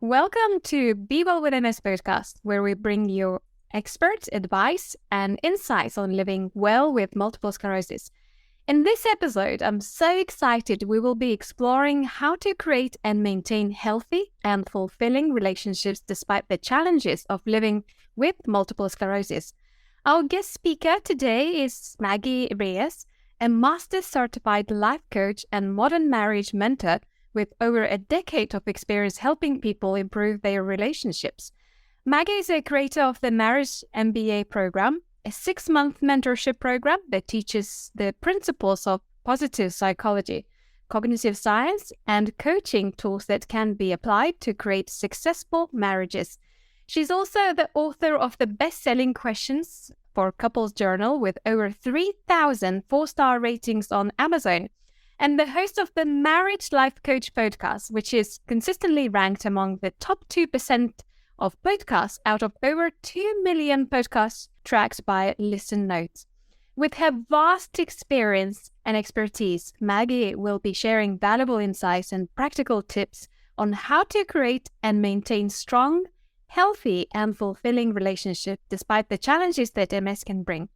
Welcome to Beewellwithms podcast, where we bring you expert advice and insights on living well with multiple sclerosis. In this episode, I'm so excited we will be exploring how to create and maintain healthy and fulfilling relationships despite the challenges of living with multiple sclerosis. Our guest speaker today is Meggie Reyes, a master's certified life coach and modern marriage mentor with over a decade of experience helping people improve their relationships. Maggie is a creator of the Marriage MBA program, a 6-month mentorship program that teaches the principles of positive psychology, cognitive science, and coaching tools that can be applied to create successful marriages. She's also the author of the best-selling Questions for Couples Journal with over 3,000 4-star ratings on Amazon, and the host of the Marriage Life Coach podcast, which is consistently ranked among the top 2% of podcasts out of over 2 million podcasts tracked by Listen Notes. With her vast experience and expertise, Maggie will be sharing valuable insights and practical tips on how to create and maintain strong, healthy, and fulfilling relationships despite the challenges that MS can bring.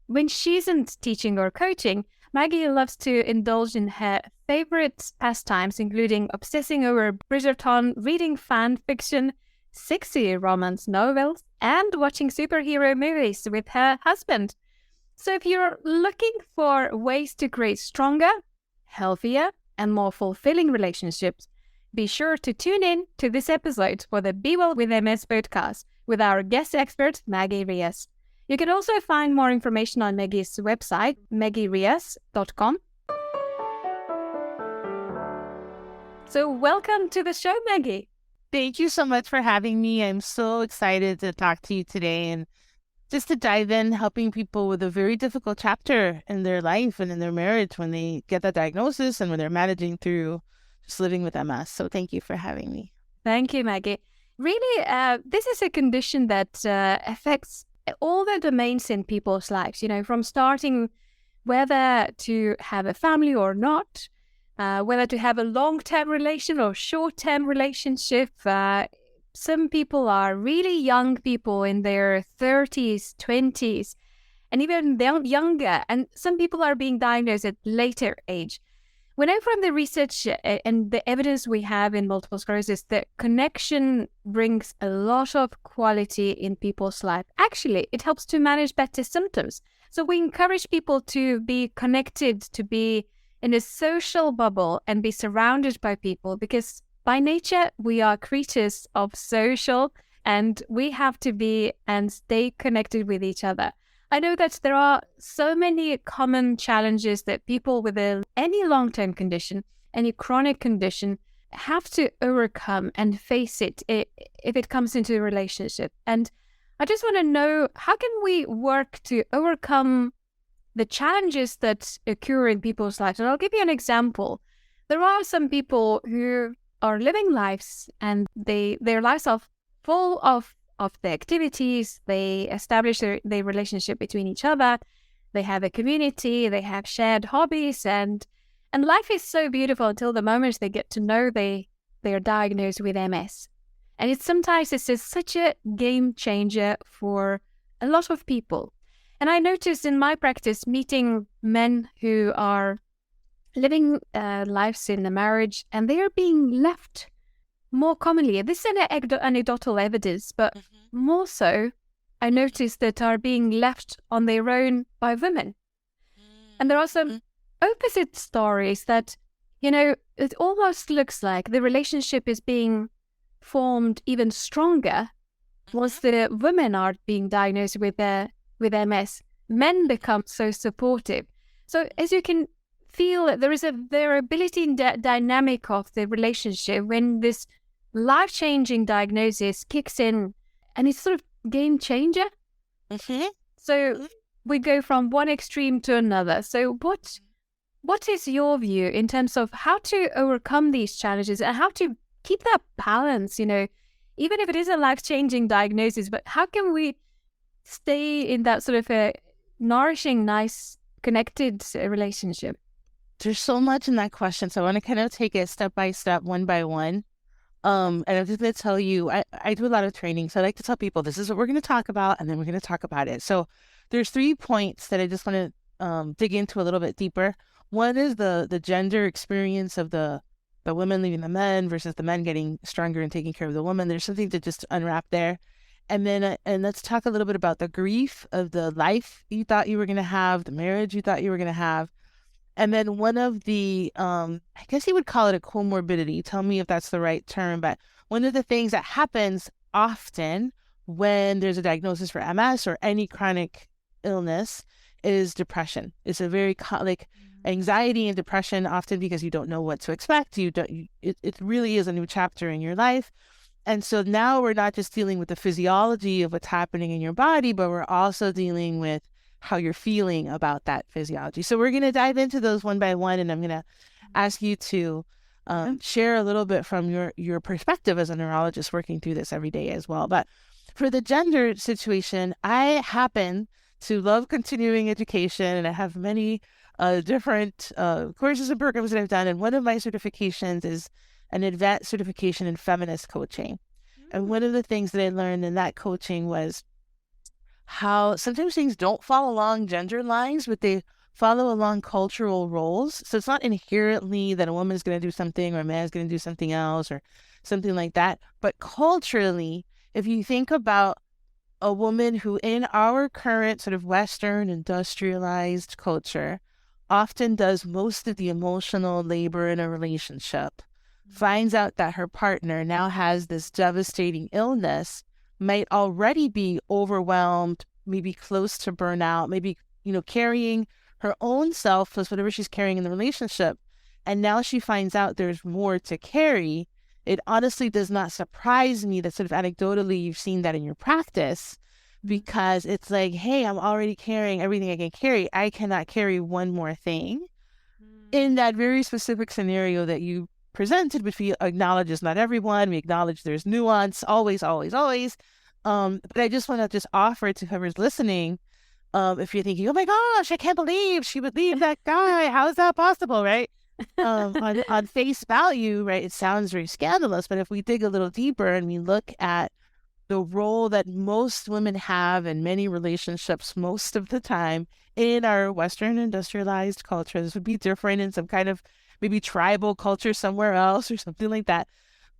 When she isn't teaching or coaching, Maggie loves to indulge in her favorite pastimes, including obsessing over Bridgerton, reading fan fiction, sexy romance novels, and watching superhero movies with her husband. So if you're looking for ways to create stronger, healthier, and more fulfilling relationships, be sure to tune in to this episode for the Be Well with MS podcast with our guest expert, Meggie Reyes. You can also find more information on Maggie's website, maggiereyes.com. So welcome to the show, Maggie. Thank you so much for having me. I'm so excited to talk to you today and just to dive in, helping people with a very difficult chapter in their life and in their marriage when they get that diagnosis and when they're managing through just living with MS. So thank you for having me. Thank you, Maggie. Really, this is a condition that affects all the domains in people's lives, from starting whether to have a family or not, whether to have a long-term relation or short-term relationship. Some people are really young people in their 30s, 20s, and even younger. And some people are being diagnosed at later age. We know from the research and the evidence we have in multiple sclerosis that connection brings a lot of quality in people's life. Actually, it helps to manage better symptoms. So we encourage people to be connected, to be in a social bubble and be surrounded by people, because by nature, we are creatures of social and we have to be and stay connected with each other. I know that there are so many common challenges that people with any long-term condition, any chronic condition, have to overcome and face it if it comes into a relationship. And I just want to know, how can we work to overcome the challenges that occur in people's lives? And I'll give you an example. There are some people who are living lives and their lives are full of the activities. They establish their relationship between each other. They have a community. They have shared hobbies, and life is so beautiful until the moment they get to know they are diagnosed with MS. And sometimes it's just such a game changer for a lot of people. And I noticed in my practice meeting men who are living lives in a marriage and they are being left more commonly. This is anecdotal evidence, but more so, I noticed that are being left on their own by women. And there are some opposite stories that, it almost looks like the relationship is being formed even stronger once the women are being diagnosed with MS. Men become so supportive. So as you can feel, there is a variability in the dynamic of the relationship when this life-changing diagnosis kicks in, and it's sort of game changer. So we go from one extreme to another. So what is your view in terms of how to overcome these challenges and how to keep that balance, even if it is a life-changing diagnosis, but how can we stay in that sort of a nourishing, nice, connected relationship? There's so much in that question, so I want to kind of take it step by step, one by one. And I'm just going to tell you, I do a lot of training. So I like to tell people, this is what we're going to talk about, and then we're going to talk about it. So there's 3 points that I just want to dig into a little bit deeper. One is the gender experience of the women leaving the men versus the men getting stronger and taking care of the woman. There's something to just unwrap there. And then, and let's talk a little bit about the grief of the life you thought you were going to have, the marriage you thought you were going to have. And then one of the, I guess you would call it a comorbidity. Tell me if that's the right term. But one of the things that happens often when there's a diagnosis for MS or any chronic illness is depression. It's a very like anxiety and depression, often because you don't know what to expect. It really is a new chapter in your life. And so now we're not just dealing with the physiology of what's happening in your body, but we're also dealing with how you're feeling about that physiology. So we're going to dive into those one by one, and I'm going to ask you to share a little bit from your perspective as a neurologist working through this every day as well. But for the gender situation, I happen to love continuing education, and I have many different courses and programs that I've done. And one of my certifications is an advanced certification in feminist coaching. And one of the things that I learned in that coaching was how sometimes things don't follow along gender lines, but they follow along cultural roles. So it's not inherently that a woman is going to do something or a man is going to do something else or something like that. But culturally, if you think about a woman who in our current sort of Western industrialized culture often does most of the emotional labor in a relationship, finds out that her partner now has this devastating illness, might already be overwhelmed, maybe close to burnout, maybe, carrying her own self plus whatever she's carrying in the relationship. And now she finds out there's more to carry. It honestly does not surprise me that sort of anecdotally you've seen that in your practice, because it's like, hey, I'm already carrying everything I can carry. I cannot carry one more thing. In that very specific scenario that you presented, which we acknowledge is not everyone. We acknowledge there's nuance, always, always, always. But I just want to just offer to whoever's listening, if you're thinking, oh my gosh, I can't believe she would leave that guy. How is that possible, right? On face value, right, it sounds very scandalous. But if we dig a little deeper and we look at the role that most women have in many relationships most of the time in our Western industrialized culture, this would be different in some kind of maybe tribal culture somewhere else or something like that.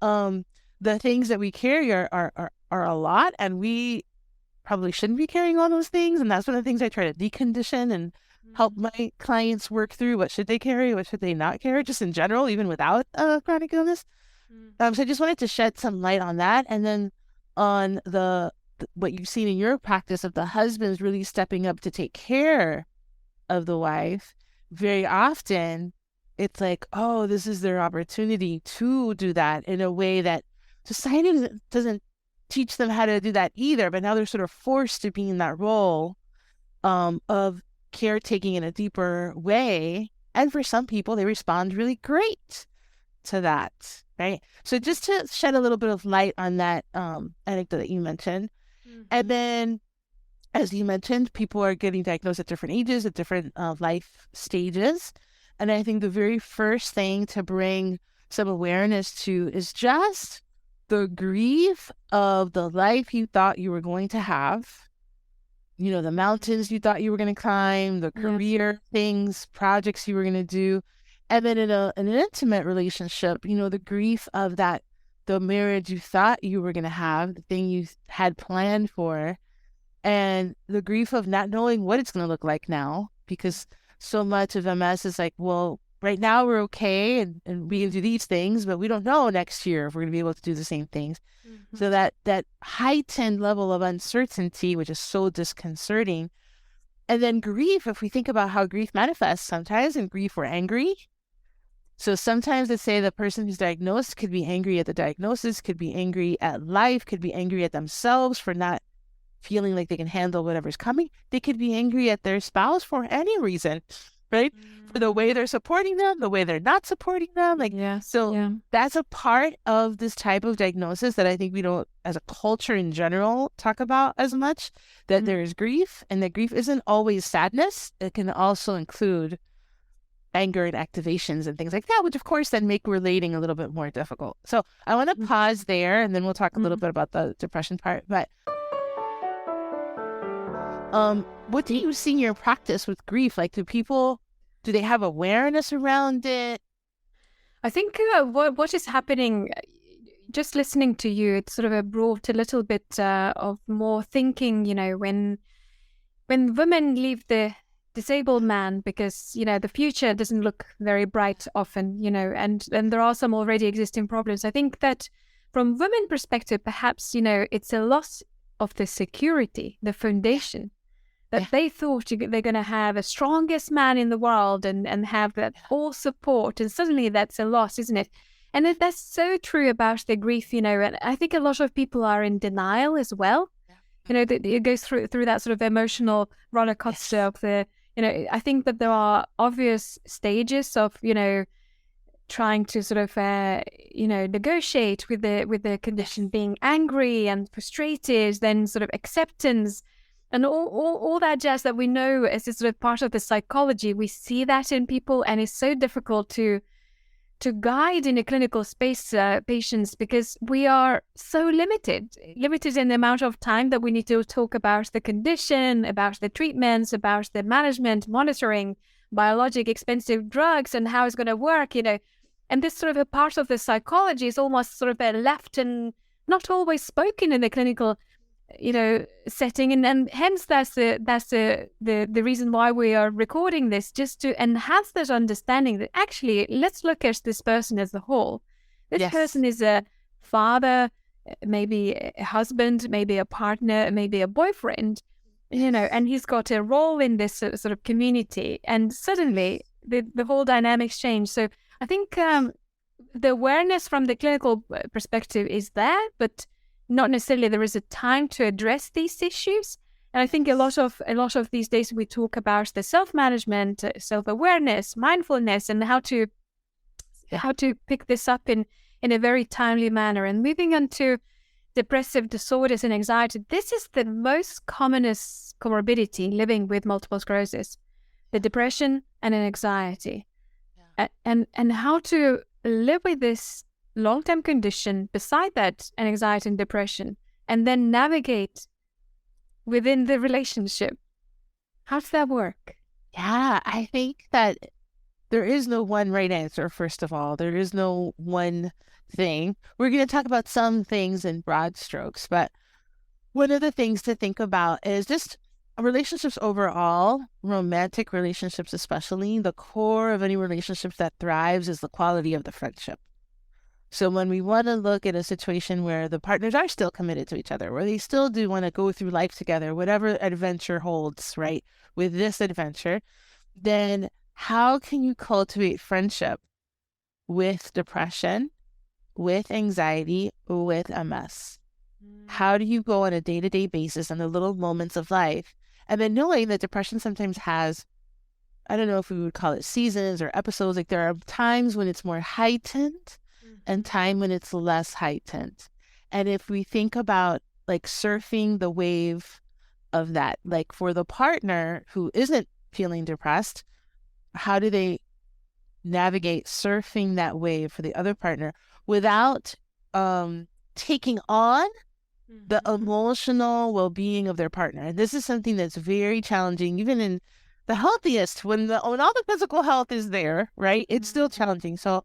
The things that we carry are a lot, and we probably shouldn't be carrying all those things. And that's one of the things I try to decondition and help my clients work through. What should they carry? What should they not carry? Just in general, even without chronic illness. So I just wanted to shed some light on that. And then on what you've seen in your practice of the husbands really stepping up to take care of the wife. Very often it's like, oh, this is their opportunity to do that in a way that society doesn't teach them how to do that either. But now they're sort of forced to be in that role of caretaking in a deeper way. And for some people, they respond really great to that, right? So just to shed a little bit of light on that anecdote that you mentioned. And then, as you mentioned, people are getting diagnosed at different ages, at different life stages. And I think the very first thing to bring some awareness to is just the grief of the life you thought you were going to have, the mountains you thought you were going to climb, the career things, projects you were going to do. And then in an intimate relationship, the grief of that, the marriage you thought you were going to have, the thing you had planned for, and the grief of not knowing what it's going to look like now, because so much of MS is like, well, right now we're okay and we can do these things, but we don't know next year if we're going to be able to do the same things. So that heightened level of uncertainty, which is so disconcerting. And then grief, if we think about how grief manifests, sometimes in grief we're angry. So sometimes let's say the person who's diagnosed could be angry at the diagnosis, could be angry at life, could be angry at themselves for not feeling like they can handle whatever's coming. They could be angry at their spouse for any reason, right? For the way they're supporting them, the way they're not supporting them. That's a part of this type of diagnosis that I think we don't, as a culture in general, talk about as much, that there is grief, and that grief isn't always sadness. It can also include anger and activations and things like that, which of course then make relating a little bit more difficult. So I want to pause there, and then we'll talk a little bit about the depression part. But what do you see in your practice with grief? Like, do they have awareness around it? I think what is happening, just listening to you, it sort of brought a little bit of more thinking, when women leave the disabled man because, the future doesn't look very bright often, and there are some already existing problems. I think that from women perspective, perhaps, it's a loss of the security, the foundation that they thought they're going to have a strongest man in the world and have that all support. And suddenly that's a loss, isn't it? And that's so true about the grief, and I think a lot of people are in denial as well. It goes through that sort of emotional roller coaster of the, I think that there are obvious stages of, trying to sort of, negotiate with the condition, being angry and frustrated, then sort of acceptance and all that jazz that we know as a sort of part of the psychology. We see that in people, and it's so difficult to guide in a clinical space patients, because we are so limited in the amount of time that we need to talk about the condition, about the treatments, about the management, monitoring, biologic expensive drugs, and how it's going to work, And this sort of a part of the psychology is almost sort of left and not always spoken in the clinical setting, and hence that's the reason why we are recording this, just to enhance that understanding that actually let's look at this person as a whole. This person is a father, maybe a husband, maybe a partner, maybe a boyfriend, and he's got a role in this sort of community, and suddenly the whole dynamics change. So I think the awareness from the clinical perspective is there, but not necessarily there is a time to address these issues. And I think a lot of these days we talk about the self-management, self-awareness, mindfulness, and how to pick this up in a very timely manner. And moving on to depressive disorders and anxiety, this is the most commonest comorbidity living with multiple sclerosis, the depression and anxiety. And how to live with this long-term condition beside that, anxiety and depression, and then navigate within the relationship. How does that work? Yeah, I think that there is no one right answer, first of all. There is no one thing. We're going to talk about some things in broad strokes, but one of the things to think about is just relationships overall, romantic relationships especially. The core of any relationship that thrives is the quality of the friendship. So when we want to look at a situation where the partners are still committed to each other, where they still do want to go through life together, whatever adventure holds, right, with this adventure, then how can you cultivate friendship with depression, with anxiety, with MS? How do you go on a day-to-day basis in the little moments of life? And then knowing that depression sometimes has, I don't know if we would call it seasons or episodes, like there are times when it's more heightened and time when it's less heightened. And if we think about like surfing the wave of that, like for the partner who isn't feeling depressed, how do they navigate surfing that wave for the other partner without taking on the emotional well-being of their partner? And this is something that's very challenging, even in the healthiest, when all the physical health is there, right? It's still challenging. So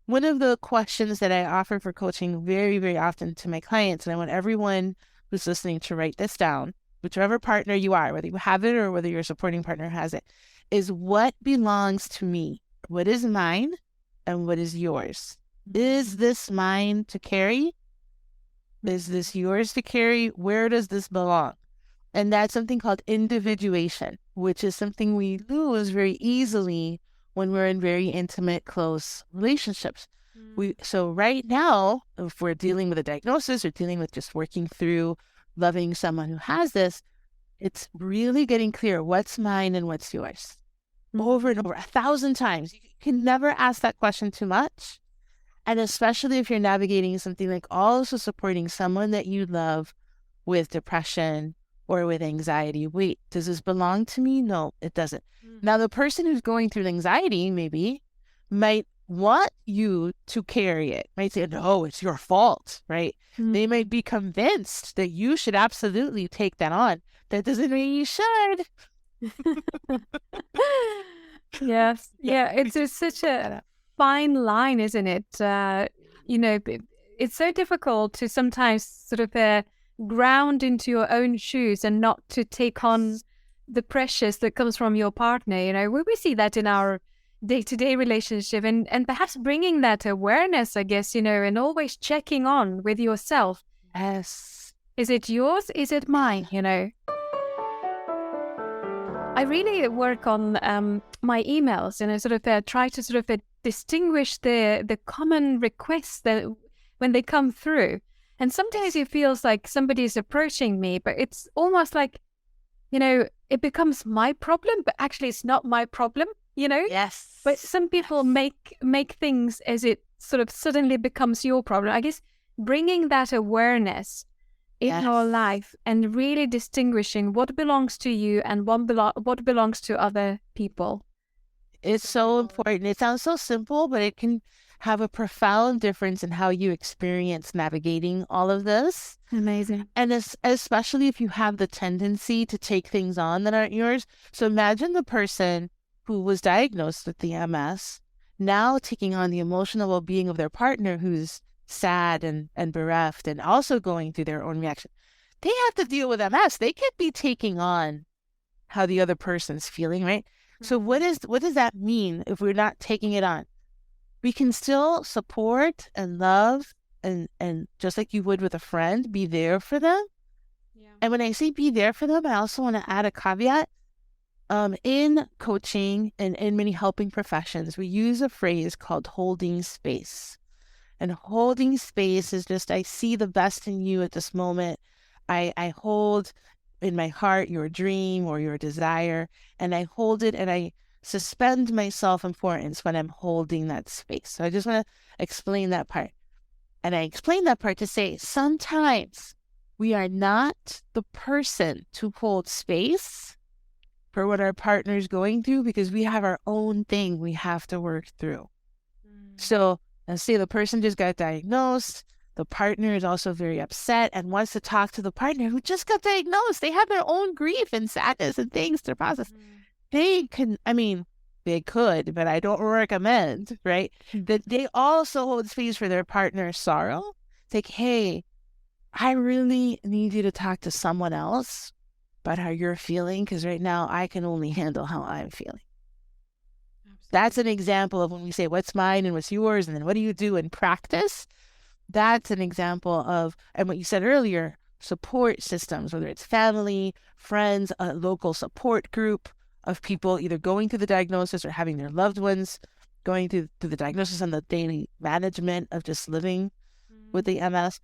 one of the questions that I offer for coaching very, very often to my clients, and I want everyone who's listening to write this down, whichever partner you are, whether you have it or whether your supporting partner has it, is what belongs to me? What is mine and what is yours? Is this mine to carry? Is this yours to carry? Where does this belong? And that's something called individuation, which is something we lose very easily when we're in very intimate, close relationships. So right now, if we're dealing with a diagnosis or dealing with just working through loving someone who has this, it's really getting clear what's mine and what's yours. Over and over, 1,000 times. You can never ask that question too much. And especially if you're navigating something like also supporting someone that you love with depression or with anxiety. Wait, does this belong to me? No, it doesn't. Mm. Now, the person who's going through anxiety maybe might want you to carry it, might say, no, it's your fault, right? Mm. They might be convinced that you should absolutely take that on. That doesn't mean you should. Yes. Yeah. It's such a fine line, isn't it? It's so difficult to sometimes sort of ground into your own shoes and not to take on the pressures that comes from your partner. We see that in our day-to-day relationship, and perhaps bringing that awareness, I guess, and always checking on with yourself. Yes. Is it yours? Is it mine? I really work on my emails, and I sort of try to sort of distinguish the common requests that when they come through. And sometimes it feels like somebody is approaching me, but it's almost like, it becomes my problem, but actually it's not my problem, Yes. But some people make things as it sort of suddenly becomes your problem. I guess bringing that awareness in your life and really distinguishing what belongs to you and what belongs to other people. It's so important. It sounds so simple, but it can have a profound difference in how you experience navigating all of this. Amazing. And especially if you have the tendency to take things on that aren't yours. So imagine the person who was diagnosed with the MS now taking on the emotional well-being of their partner who's sad and bereft and also going through their own reaction. They have to deal with MS. They can't be taking on how the other person's feeling, right? Mm-hmm. So what does that mean if we're not taking it on? We can still support and love and just like you would with a friend, be there for them. Yeah. And when I say be there for them, I also want to add a caveat. In coaching and in many helping professions, we use a phrase called holding space. And holding space is just, I see the best in you at this moment. I hold in my heart your dream or your desire, and I hold it and I suspend my self-importance when I'm holding that space. So I just want to explain that part. And I explain that part to say, sometimes we are not the person to hold space for what our partner is going through because we have our own thing we have to work through. So let's say the person just got diagnosed. The partner is also very upset and wants to talk to the partner who just got diagnosed. They have their own grief and sadness and things to process. They could, but I don't recommend, right? That they also hold space for their partner's sorrow. It's like, hey, I really need you to talk to someone else about how you're feeling, because right now I can only handle how I'm feeling. Absolutely. That's an example of when we say what's mine and what's yours, and then what do you do in practice? That's an example of, and what you said earlier, support systems, whether it's family, friends, a local support group of people either going through the diagnosis or having their loved ones going through the diagnosis and the daily management of just living with the MS.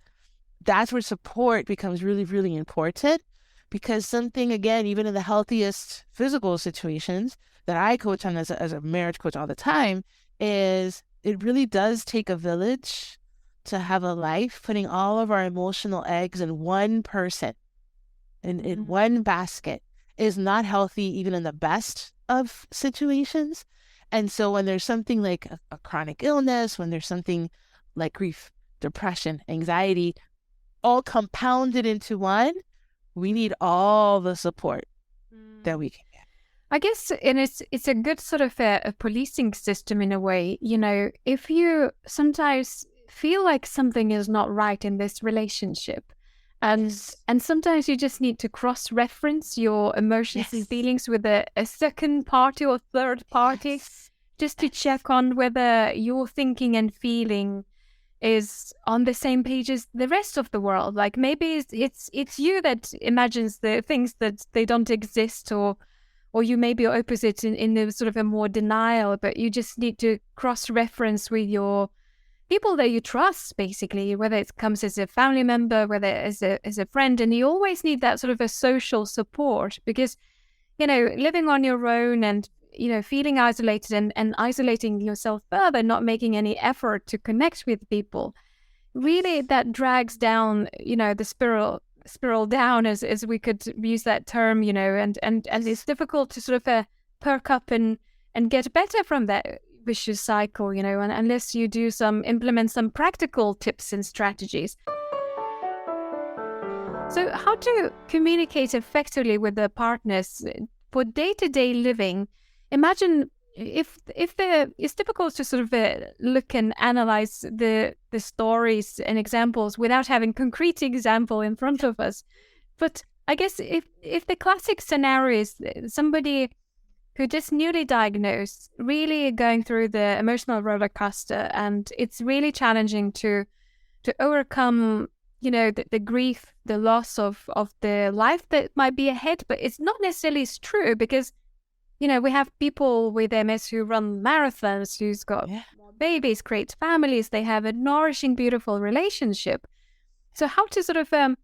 That's where support becomes really, really important, because something, again, even in the healthiest physical situations that I coach on as a marriage coach all the time, is it really does take a village to have a life. Putting all of our emotional eggs in one person, in one basket, is not healthy even in the best of situations. And so when there's something like a chronic illness, when there's something like grief, depression, anxiety, all compounded into one, we need all the support that we can get. I guess, and it's a good sort of a policing system in a way. If you sometimes feel like something is not right in this relationship, and sometimes you just need to cross-reference your emotions and feelings with a second party or third party, just to check on whether your thinking and feeling is on the same page as the rest of the world. Like maybe it's you that imagines the things that they don't exist, or you may be opposite in a sort of a more denial, but you just need to cross-reference with your people that you trust, basically, whether it comes as a family member, whether as a friend. And you always need that sort of a social support, because, living on your own and, feeling isolated and isolating yourself further, not making any effort to connect with people, really that drags down, the spiral down, as we could use that term, and it's difficult to sort of perk up and get better from that vicious cycle, and unless you implement some practical tips and strategies. So how to communicate effectively with the partners for day-to-day living? Imagine if it's difficult to sort of look and analyze the stories and examples without having concrete example in front of us. But I guess if the classic scenario is somebody who just newly diagnosed, really going through the emotional roller coaster, and it's really challenging to overcome, the grief, the loss of the life that might be ahead. But it's not necessarily true, because we have people with MS who run marathons, who's got babies, create families, they have a nourishing, beautiful relationship. So how to sort of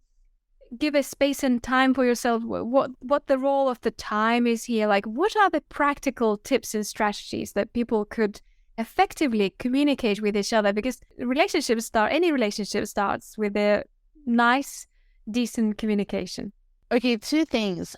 give a space and time for yourself, what the role of the time is here, like what are the practical tips and strategies that people could effectively communicate with each other? Because any relationship starts with a nice, decent communication. Okay, two things.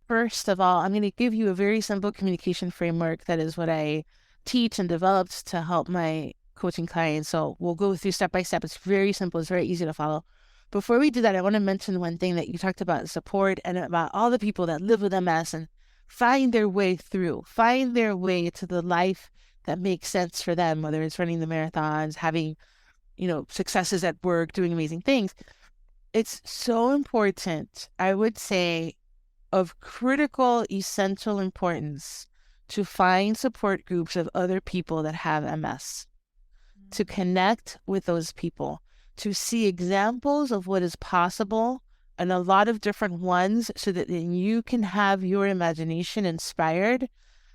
First of all, I'm going to give you a very simple communication framework. That is what I teach and developed to help my coaching clients. So we'll go through step by step. It's very simple. It's very easy to follow. Before we do that, I want to mention one thing that you talked about, support, and about all the people that live with MS and find their way to the life that makes sense for them, whether it's running the marathons, having, successes at work, doing amazing things. It's so important, I would say, of critical, essential importance to find support groups of other people that have MS, to connect with those people, to see examples of what is possible, and a lot of different ones, so that then you can have your imagination inspired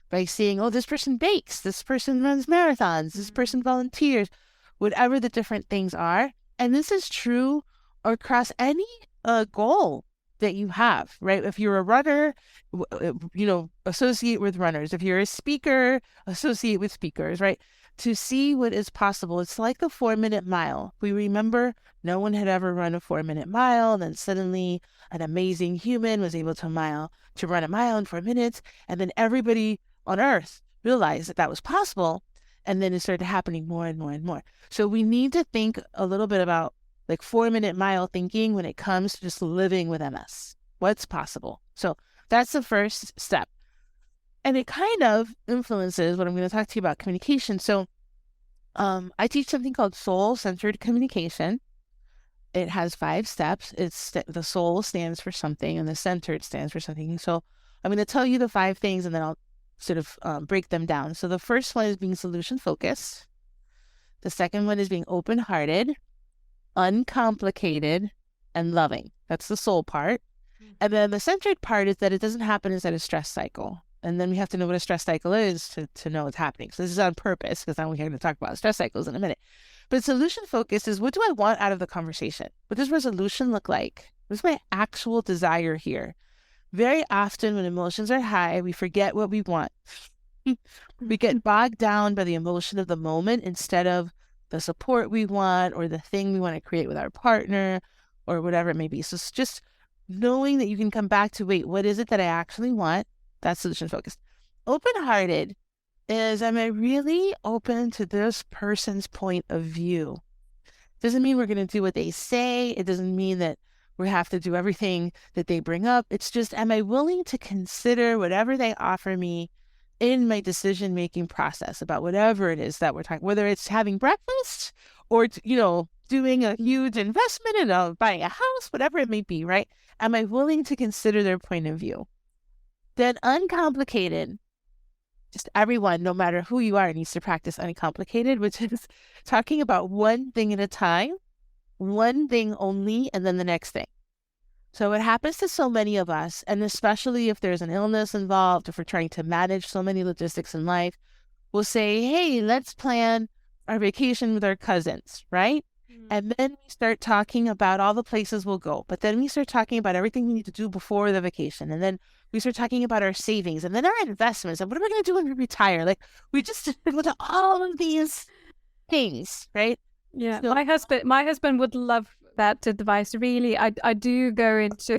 by seeing, oh, this person bakes, this person runs marathons, this person volunteers, whatever the different things are. And this is true across any goal that you have, right? If you're a runner, associate with runners. If you're a speaker, associate with speakers, right? To see what is possible. It's like the 4-minute mile. We remember no one had ever run a 4-minute mile. And then suddenly an amazing human was able to run a mile in 4 minutes. And then everybody on earth realized that was possible. And then it started happening more and more and more. So we need to think a little bit about like 4-minute mile thinking when it comes to just living with MS. What's possible? So that's the first step. And it kind of influences what I'm going to talk to you about communication. So I teach something called soul-centered communication. It has 5 steps. The soul stands for something and the centered stands for something. So I'm going to tell you the 5 things and then I'll sort of break them down. So the first one is being solution-focused. The second one is being open-hearted, uncomplicated, and loving. That's the soul part. And then the centered part is that it doesn't happen inside a stress cycle. And then we have to know what a stress cycle is to know what's happening. So this is on purpose, because I'm going to talk about stress cycles in a minute. But solution focused is, what do I want out of the conversation? What does resolution look like? What's my actual desire here? Very often when emotions are high, we forget what we want. We get bogged down by the emotion of the moment instead of the support we want or the thing we want to create with our partner or whatever it may be. So it's just knowing that you can come back to, wait, what is it that I actually want? That's solution focused. Open-hearted is, am I really open to this person's point of view? Doesn't mean we're going to do what they say. It doesn't mean that we have to do everything that they bring up. It's just, am I willing to consider whatever they offer me in my decision-making process about whatever it is that we're talking, whether it's having breakfast or, doing a huge investment in buying a house, whatever it may be, right? Am I willing to consider their point of view? Then uncomplicated, just everyone, no matter who you are, needs to practice uncomplicated, which is talking about one thing at a time, one thing only, and then the next thing. So what happens to so many of us, and especially if there's an illness involved, if we're trying to manage so many logistics in life, we'll say, hey, let's plan our vacation with our cousins, right? And then we start talking about all the places we'll go. But then we start talking about everything we need to do before the vacation. And then we start talking about our savings and then our investments. And what are we going to do when we retire? Like, we just go to all of these things, right? Yeah. So my husband would love that advice. Really, I do go into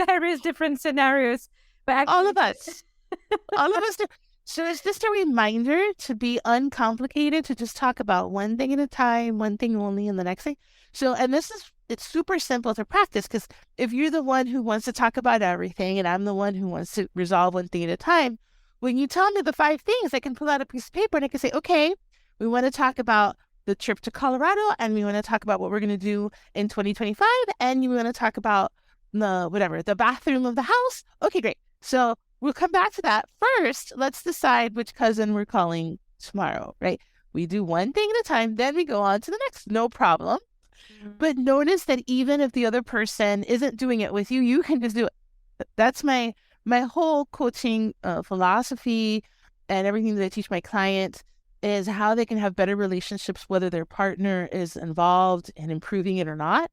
various different scenarios. But actually, all of us do. So it's just a reminder to be uncomplicated, to just talk about one thing at a time, one thing only, and the next thing. So, and it's super simple to practice, because if you're the one who wants to talk about everything and I'm the one who wants to resolve one thing at a time, when you tell me the 5 things, I can pull out a piece of paper and I can say, okay, we want to talk about the trip to Colorado, and we want to talk about what we're going to do in 2025, and you want to talk about the bathroom of the house. Okay, great. So we'll come back to that. First, let's decide which cousin we're calling tomorrow, right? We do one thing at a time, then we go on to the next. No problem. But notice that even if the other person isn't doing it with you, you can just do it. That's my whole coaching philosophy, and everything that I teach my clients is how they can have better relationships, whether their partner is involved in improving it or not.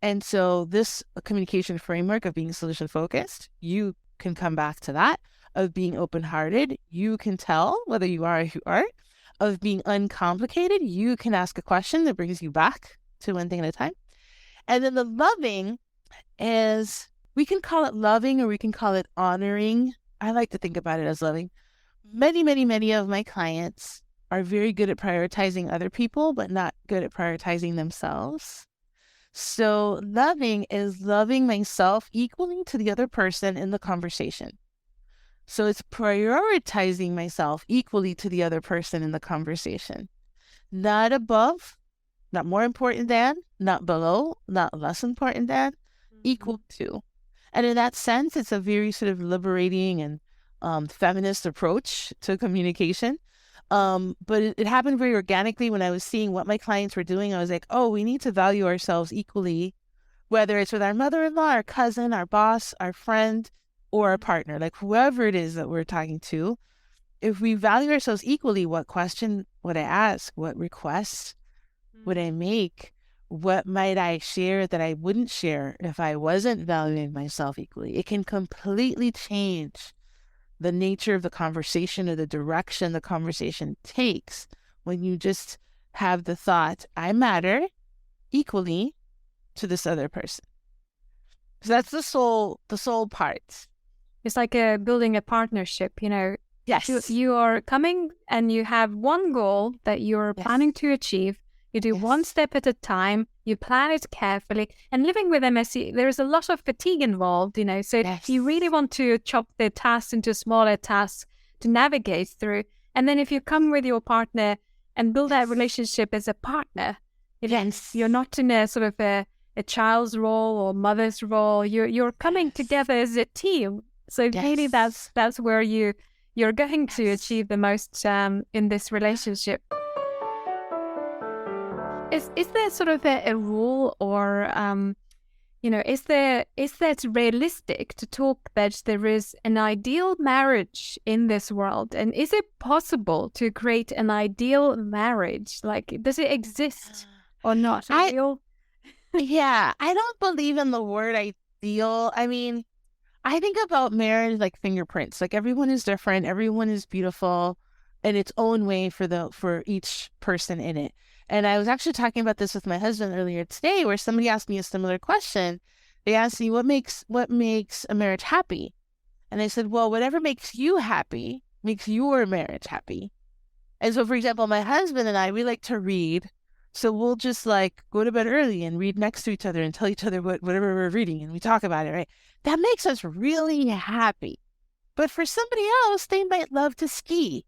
And so this communication framework of being solution focused, you can come back to that. Of being open-hearted, you can tell whether you are or you aren't. Of being uncomplicated, you can ask a question that brings you back to one thing at a time. And then the loving is, we can call it loving or we can call it honoring. I like to think about it as loving. Many of my clients are very good at prioritizing other people, but not good at prioritizing themselves. So loving is loving myself equally to the other person in the conversation. So it's prioritizing myself equally to the other person in the conversation. Not above, not more important than, not below, not less important than, equal to. And in that sense, it's a very sort of liberating and feminist approach to communication. But it happened very organically when I was seeing what my clients were doing. I was like, oh, we need to value ourselves equally, whether it's with our mother-in-law, our cousin, our boss, our friend, or our partner, like whoever it is that we're talking to. If we value ourselves equally, what question would I ask? What request would I make? What might I share that I wouldn't share if I wasn't valuing myself equally? It can completely change the nature of the conversation or the direction the conversation takes when you just have the thought, I matter equally to this other person. So that's the soul part. It's like building a partnership, you know. Yes. You are coming and you have one goal that you're planning to achieve. You do one step at a time. You plan it carefully. And living with MS, there is a lot of fatigue involved, you know. So if you really want to chop the tasks into smaller tasks to navigate through, and then if you come with your partner and build that relationship as a partner, you're not in a sort of a child's role or mother's role. You're coming together as a team. So really, that's where you're going to achieve the most in this relationship. Is there sort of a rule or is that realistic to talk that there is an ideal marriage in this world? And is it possible to create an ideal marriage? Like, does it exist or not? I don't believe in the word ideal. I mean, I think about marriage like fingerprints. Like, everyone is different. Everyone is beautiful in its own way for each person in it. And I was actually talking about this with my husband earlier today, where somebody asked me a similar question. They asked me, what makes a marriage happy? And I said, well, whatever makes you happy makes your marriage happy. And so, for example, my husband and I, we like to read. So we'll just like go to bed early and read next to each other and tell each other whatever we're reading, and we talk about it, right? That makes us really happy. But for somebody else, they might love to ski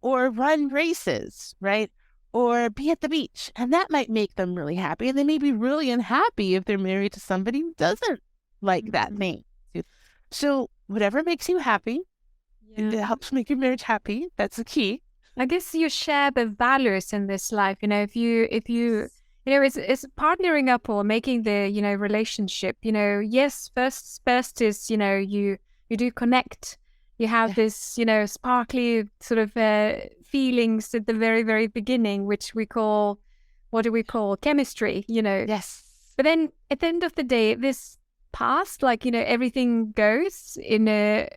or run races, right? Or be at the beach. And that might make them really happy. And they may be really unhappy if they're married to somebody who doesn't like that thing. So whatever makes you happy, it helps make your marriage happy. That's the key. I guess you share the values in this life. You know, if you it's partnering up or making the, relationship, yes, first is, you do connect. You have this, sparkly sort of feelings at the very, very beginning, which we call, what do we call? Chemistry, Yes. But then at the end of the day, this past, like, everything goes in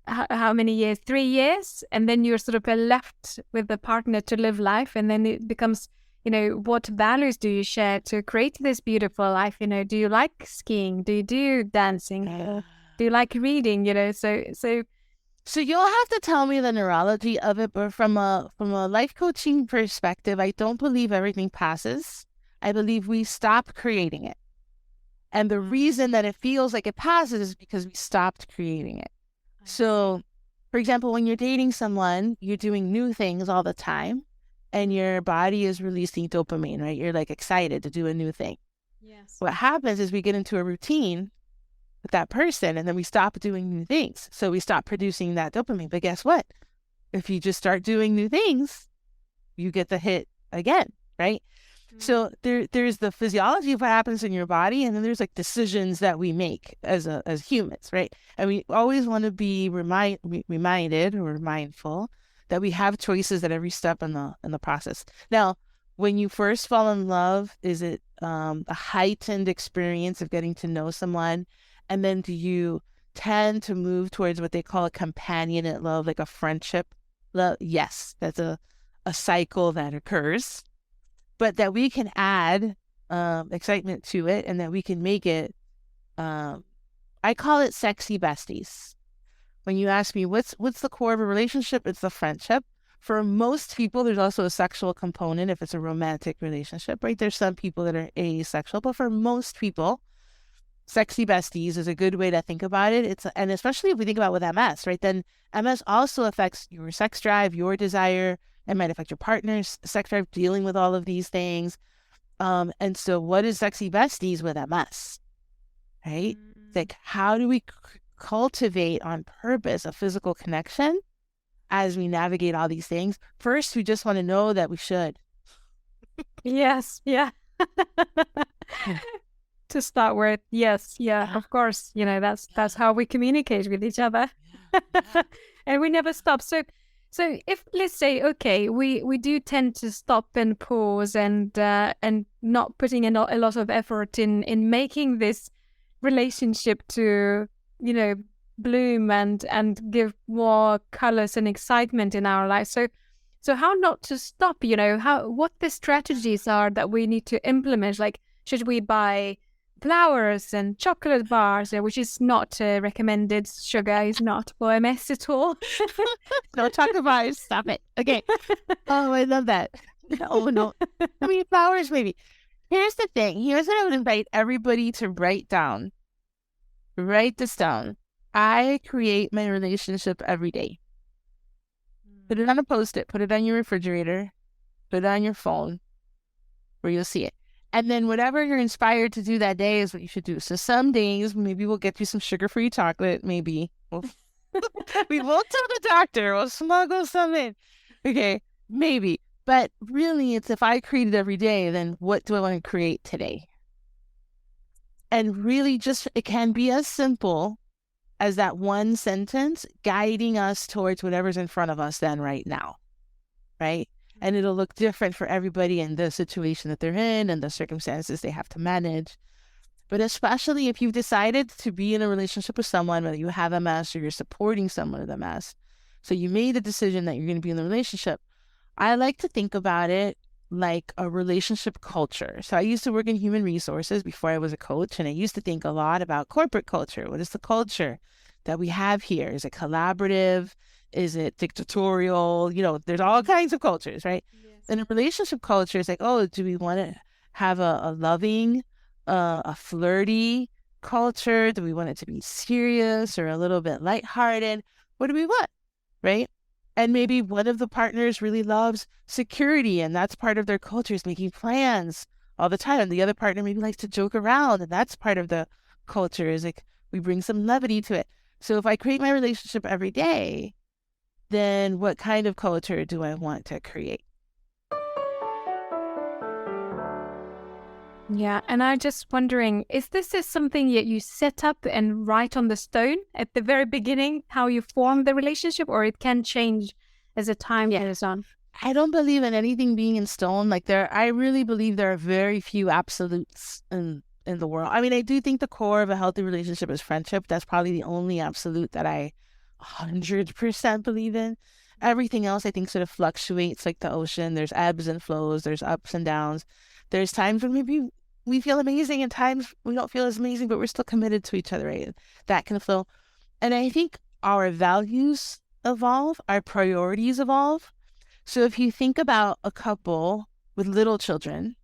how many years? 3 years. And then you're sort of left with the partner to live life. And then it becomes what values do you share to create this beautiful life? Do you like skiing? Do you do dancing? Do you like reading? So you'll have to tell me the neurology of it, but from a life coaching perspective, I don't believe everything passes. I believe we stop creating it. And the reason that it feels like it passes is because we stopped creating it. So, for example, when you're dating someone, you're doing new things all the time and your body is releasing dopamine, right? You're like excited to do a new thing. Yes. What happens is we get into a routine with that person and then we stop doing new things. So we stop producing that dopamine. But guess what? If you just start doing new things, you get the hit again, right? So there's the physiology of what happens in your body, and then there's like decisions that we make as humans, right? And we always want to be reminded or mindful that we have choices at every step in the process. Now, when you first fall in love, is it a heightened experience of getting to know someone, and then do you tend to move towards what they call a companionate love, like a friendship love? Yes, that's a cycle that occurs. But that we can add excitement to it and that we can make it, I call it sexy besties. When you ask me what's the core of a relationship, it's the friendship. For most people, there's also a sexual component if it's a romantic relationship, right? There's some people that are asexual, but for most people, sexy besties is a good way to think about it. And especially if we think about with MS, right? Then MS also affects your sex drive, your desire. It might affect your partner's sex drive, dealing with all of these things. And so what is sexy besties with MS, right? Like, how do we cultivate on purpose a physical connection as we navigate all these things? First, we just want to know that we should. Yes. Yeah. To start with, yes. Yeah, of course. That's how we communicate with each other. And we never stop. So if, let's say, okay, we do tend to stop and pause and not putting a lot of effort in making this relationship to, bloom and give more colors and excitement in our lives. So how not to stop, what the strategies are that we need to implement? Like, should we buy flowers and chocolate bars, which is not recommended. Sugar is not for MS at all. No chocolate bars. Stop it. Okay. Oh, I love that. Oh, no. I mean, flowers, maybe. Here's the thing. Here's what I would invite everybody to write down. Write this down. I create my relationship every day. Put it on a Post-it. Put it on your refrigerator. Put it on your phone where you'll see it. And then whatever you're inspired to do that day is what you should do. So some days, maybe we'll get you some sugar-free chocolate. Maybe. We won't tell the doctor. We'll smuggle some in. Okay, maybe. But really, it's if I create it every day, then what do I want to create today? And really it can be as simple as that one sentence guiding us towards whatever's in front of us then right now, right? And it'll look different for everybody in the situation that they're in and the circumstances they have to manage. But especially if you've decided to be in a relationship with someone, whether you have MS or you're supporting someone with MS, so you made a decision that you're going to be in the relationship, I like to think about it like a relationship culture. So I used to work in human resources before I was a coach, and I used to think a lot about corporate culture. What is the culture that we have here? Is it collaborative? Is it dictatorial? There's all kinds of cultures, right? Yes. And a relationship culture is like, oh, do we want to have a loving, a flirty culture? Do we want it to be serious or a little bit lighthearted? What do we want, right? And maybe one of the partners really loves security, and that's part of their culture, is making plans all the time. And the other partner maybe likes to joke around, and that's part of the culture, is like we bring some levity to it. So if I create my relationship every day, then what kind of culture do I want to create? Yeah, and I'm just wondering, is this something that you set up and write on the stone at the very beginning, how you form the relationship, or it can change as the time goes on? I don't believe in anything being in stone. I really believe there are very few absolutes in the world. I mean, I do think the core of a healthy relationship is friendship. That's probably the only absolute that I 100% believe in. Everything else, I think, sort of fluctuates like the ocean. There's ebbs and flows, there's ups and downs. There's times when maybe we feel amazing and times we don't feel as amazing, but we're still committed to each other, right? That can flow. And I think our values evolve, our priorities evolve. So if you think about a couple with little children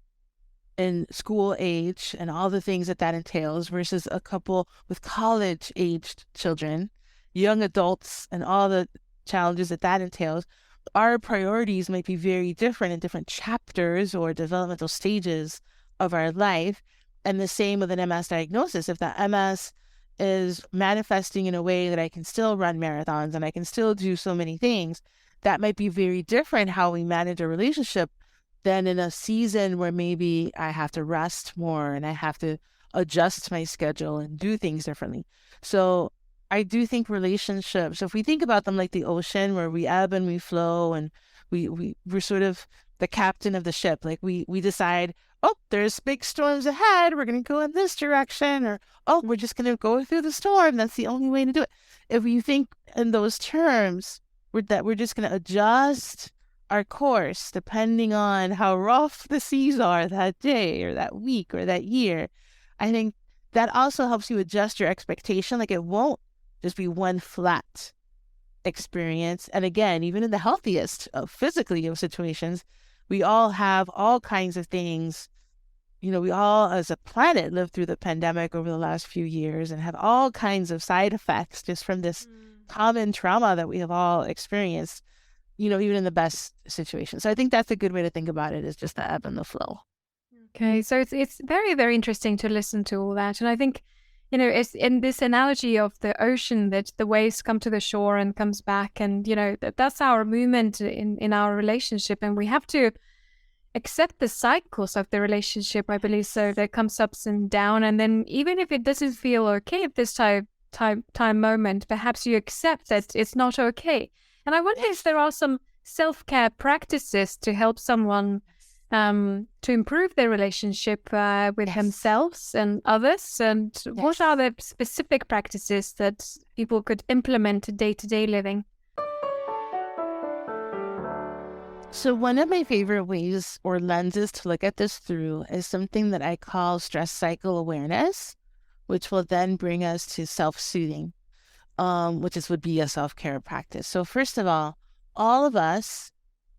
in school age and all the things that entails versus a couple with college aged children, young adults, and all the challenges that entails, our priorities might be very different in different chapters or developmental stages of our life. And the same with an MS diagnosis. If that MS is manifesting in a way that I can still run marathons and I can still do so many things, that might be very different how we manage a relationship than in a season where maybe I have to rest more and I have to adjust my schedule and do things differently. So I do think relationships, if we think about them like the ocean where we ebb and we flow and we're sort of the captain of the ship, like we decide, oh, there's big storms ahead, we're going to go in this direction, or, oh, we're just going to go through the storm. That's the only way to do it. If you think in those terms, we're just going to adjust our course depending on how rough the seas are that day or that week or that year, I think that also helps you adjust your expectation. Like it won't just be one flat experience. And again, even in the healthiest of physically of situations, we all have all kinds of things. You know, we all as a planet lived through the pandemic over the last few years and have all kinds of side effects just from this common trauma that we have all experienced, you know, even in the best situations. So I think that's a good way to think about it, is just the ebb and the flow. Okay, so it's very, very interesting to listen to all that. And I think, you know, it's in this analogy of the ocean that the waves come to the shore and comes back. And, you know, that's our movement in our relationship. And we have to accept the cycles of the relationship, I believe. So there comes ups and down. And then even if it doesn't feel okay at this time moment, perhaps you accept that it's not okay. And I wonder if there are some self-care practices to help someone to improve their relationship with themselves and others. And what are the specific practices that people could implement in day-to-day living? So one of my favorite ways or lenses to look at this through is something that I call stress cycle awareness, which will then bring us to self-soothing, which would be a self-care practice. So first of all of us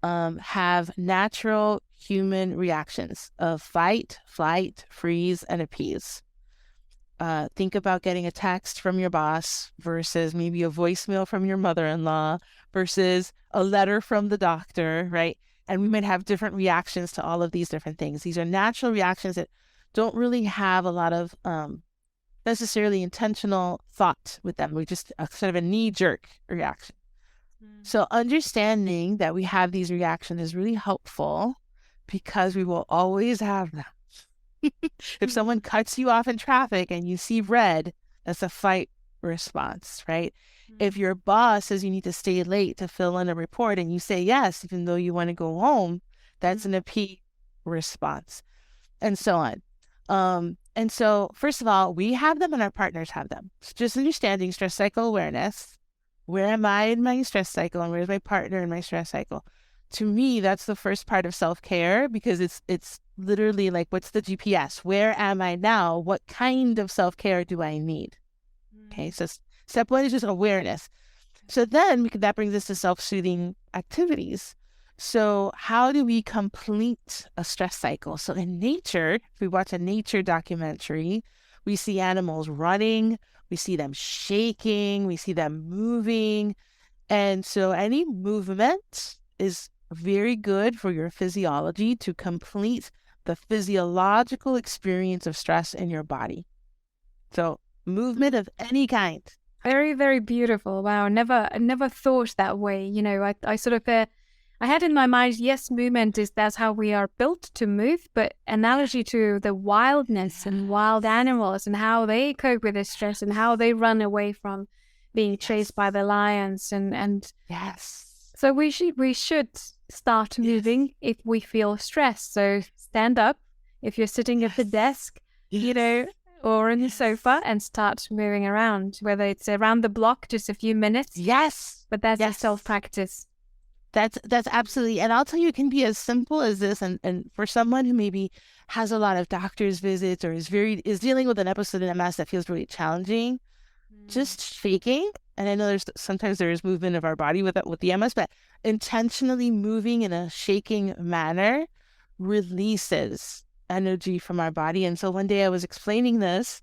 have natural human reactions of fight, flight, freeze, and appease. Think about getting a text from your boss versus maybe a voicemail from your mother-in-law versus a letter from the doctor, right? And we might have different reactions to all of these different things. These are natural reactions that don't really have a lot of necessarily intentional thought with them. We just sort of a knee-jerk reaction. So understanding that we have these reactions is really helpful because we will always have them. If someone cuts you off in traffic and you see red, that's a fight response, right? If your boss says you need to stay late to fill in a report and you say yes, even though you want to go home, that's an appease response, and so on. And so first of all, we have them and our partners have them. So just understanding stress cycle awareness. Where am I in my stress cycle and where's my partner in my stress cycle? To me, that's the first part of self-care, because it's literally like, what's the GPS? Where am I now? What kind of self-care do I need? Okay, so step one is just awareness. So then that brings us to self-soothing activities. So how do we complete a stress cycle? So in nature, if we watch a nature documentary, we see animals running, we see them shaking, we see them moving. And so any movement is very good for your physiology to complete the physiological experience of stress in your body. So movement of any kind. Very, very beautiful. Wow, never thought that way. You know, I sort of I had in my mind, yes, movement that's how we are built to move, but analogy to the wildness and wild animals and how they cope with this stress and how they run away from being chased by the lions and so we should start moving if we feel stressed. So stand up if you're sitting at the desk, you know, or on the sofa, and start moving around, whether it's around the block, just a few minutes. Yes. But that's a self-practice. That's absolutely, and I'll tell you, it can be as simple as this. And for someone who maybe has a lot of doctor's visits or is dealing with an episode of MS that feels really challenging, just shaking. And I know sometimes there is movement of our body with the MS, but intentionally moving in a shaking manner releases energy from our body. And so one day I was explaining this,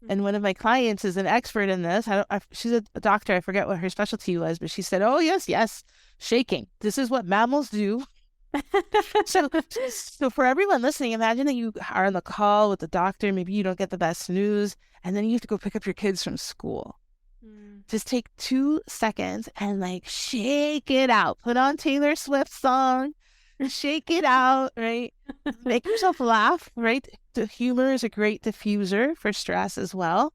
and one of my clients is an expert in this. She's a doctor. I forget what her specialty was, but she said, "Oh, yes, shaking. This is what mammals do." So for everyone listening, imagine that you are on the call with the doctor. Maybe you don't get the best news, and then you have to go pick up your kids from school. Just take 2 seconds and like shake it out. Put on Taylor Swift's song, shake it out, right? Make yourself laugh, right? The humor is a great diffuser for stress as well.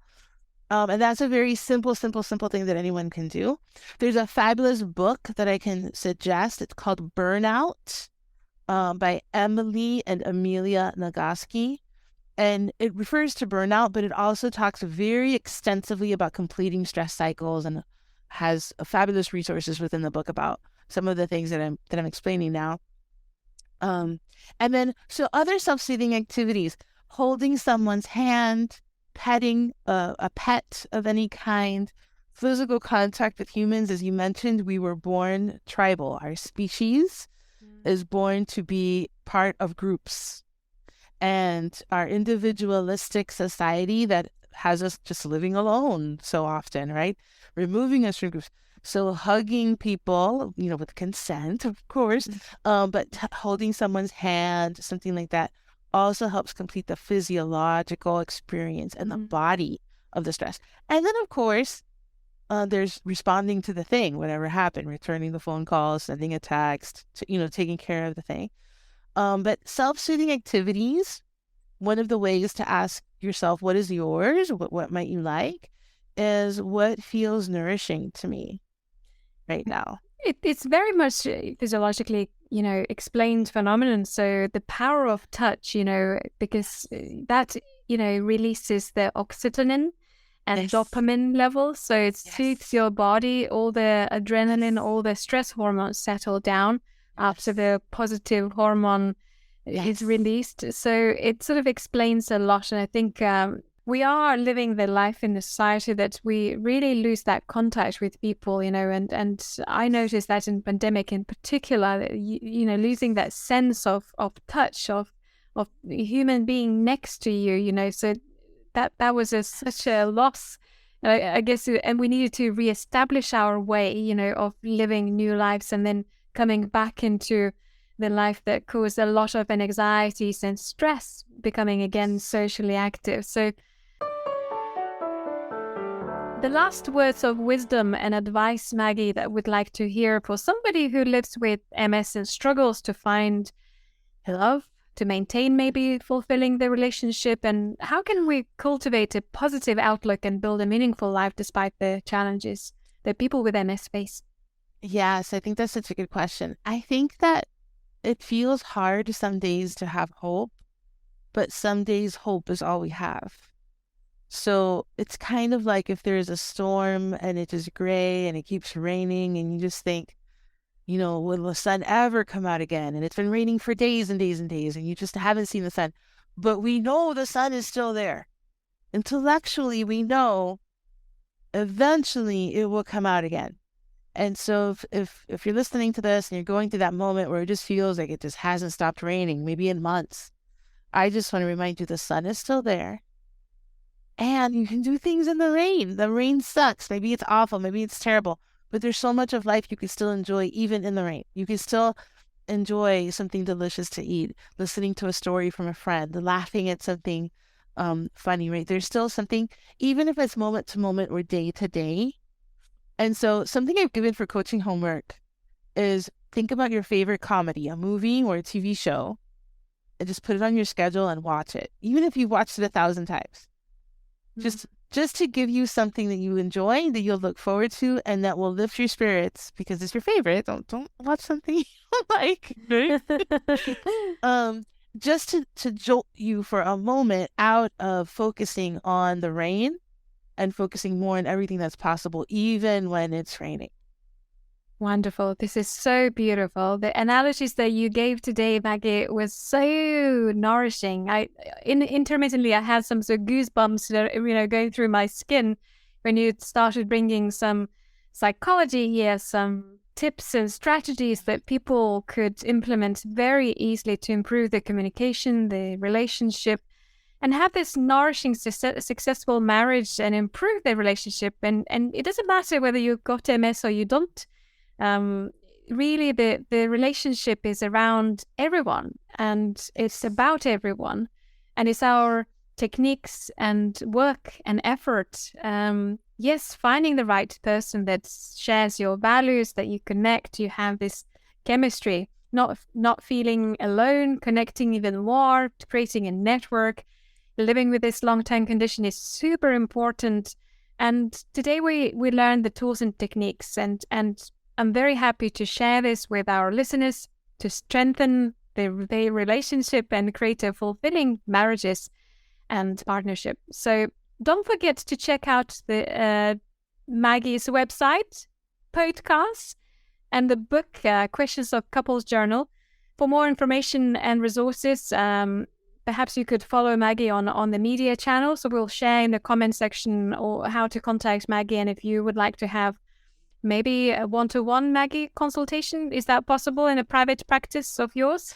And that's a very simple thing that anyone can do. There's a fabulous book that I can suggest. It's called Burnout by Emily and Amelia Nagoski. And it refers to burnout, but it also talks very extensively about completing stress cycles and has fabulous resources within the book about some of the things that I'm explaining now. And then, so other self-soothing activities, holding someone's hand, petting a pet of any kind, physical contact with humans. As you mentioned, we were born tribal. Our species is born to be part of groups. And our individualistic society that has us just living alone so often, right? Removing us from groups. So hugging people, with consent, of course, but holding someone's hand, something like that, also helps complete the physiological experience and the body of the stress. And then, of course, there's responding to the thing, whatever happened, returning the phone call, sending a text, taking care of the thing. But self-soothing activities, one of the ways to ask yourself, what is yours? What might you like? Is what feels nourishing to me right now. It's very much physiologically, explained phenomenon. So the power of touch, because that, releases the oxytocin and dopamine levels. So it soothes your body, all the adrenaline, all the stress hormones settle down after the positive hormone is released. So it sort of explains a lot. And I think we are living the life in a society that we really lose that contact with people, and I noticed that in pandemic in particular, losing that sense of touch, of human being next to you, so that was such a loss. I guess, and we needed to reestablish our way, of living new lives and then coming back into the life that caused a lot of anxieties and stress, becoming again socially active. So the last words of wisdom and advice, Maggie, that we'd like to hear for somebody who lives with MS and struggles to find love, to maintain maybe fulfilling the relationship, and how can we cultivate a positive outlook and build a meaningful life despite the challenges that people with MS face? Yes, I think that's such a good question. I think that it feels hard some days to have hope, but some days hope is all we have. So it's kind of like if there's a storm and it is gray and it keeps raining and you just think, will the sun ever come out again? And it's been raining for days and days and days and you just haven't seen the sun. But we know the sun is still there. Intellectually, we know eventually it will come out again. And so if you're listening to this and you're going through that moment where it just feels like it just hasn't stopped raining, maybe in months, I just want to remind you the sun is still there. And you can do things in the rain. The rain sucks. Maybe it's awful. Maybe it's terrible. But there's so much of life you can still enjoy even in the rain. You can still enjoy something delicious to eat, listening to a story from a friend, laughing at something funny, right? There's still something, even if it's moment to moment or day to day. And so something I've given for coaching homework is think about your favorite comedy, a movie or a TV show, and just put it on your schedule and watch it, even if you've watched it 1,000 times. Just to give you something that you enjoy, that you'll look forward to, and that will lift your spirits because it's your favorite. Don't watch something you don't like. Right? Just to jolt you for a moment out of focusing on the rain and focusing more on everything that's possible, even when it's raining. Wonderful. This is so beautiful. The analogies that you gave today, Maggie, was so nourishing. Intermittently I had some sort of goosebumps that, going through my skin when you started bringing some psychology here, some tips and strategies that people could implement very easily to improve the communication, the relationship, and have this nourishing, successful marriage and improve their relationship. And it doesn't matter whether you got MS or you don't. Really, the relationship is around everyone, and it's about everyone, and it's our techniques and work and effort. Yes, finding the right person that shares your values, that you connect, you have this chemistry, not feeling alone, connecting even more, creating a network. Living with this long-term condition is super important. And today we learned the tools and techniques, and I'm very happy to share this with our listeners to strengthen their relationship and create a fulfilling marriages and partnership. So don't forget to check out the Maggie's website, podcast, and the book, Questions of Couples Journal. For more information and resources, perhaps you could follow Maggie on the media channel. So we'll share in the comment section or how to contact Maggie. And if you would like to have maybe a one-to-one Maggie consultation, is that possible in a private practice of yours?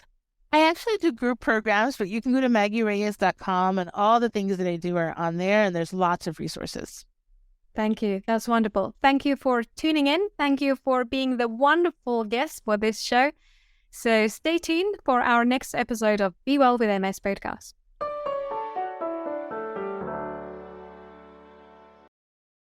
I actually do group programs, but you can go to MaggieReyes.com and all the things that I do are on there, and there's lots of resources. Thank you. That's wonderful. Thank you for tuning in. Thank you for being the wonderful guest for this show. So stay tuned for our next episode of Be Well with MS podcast.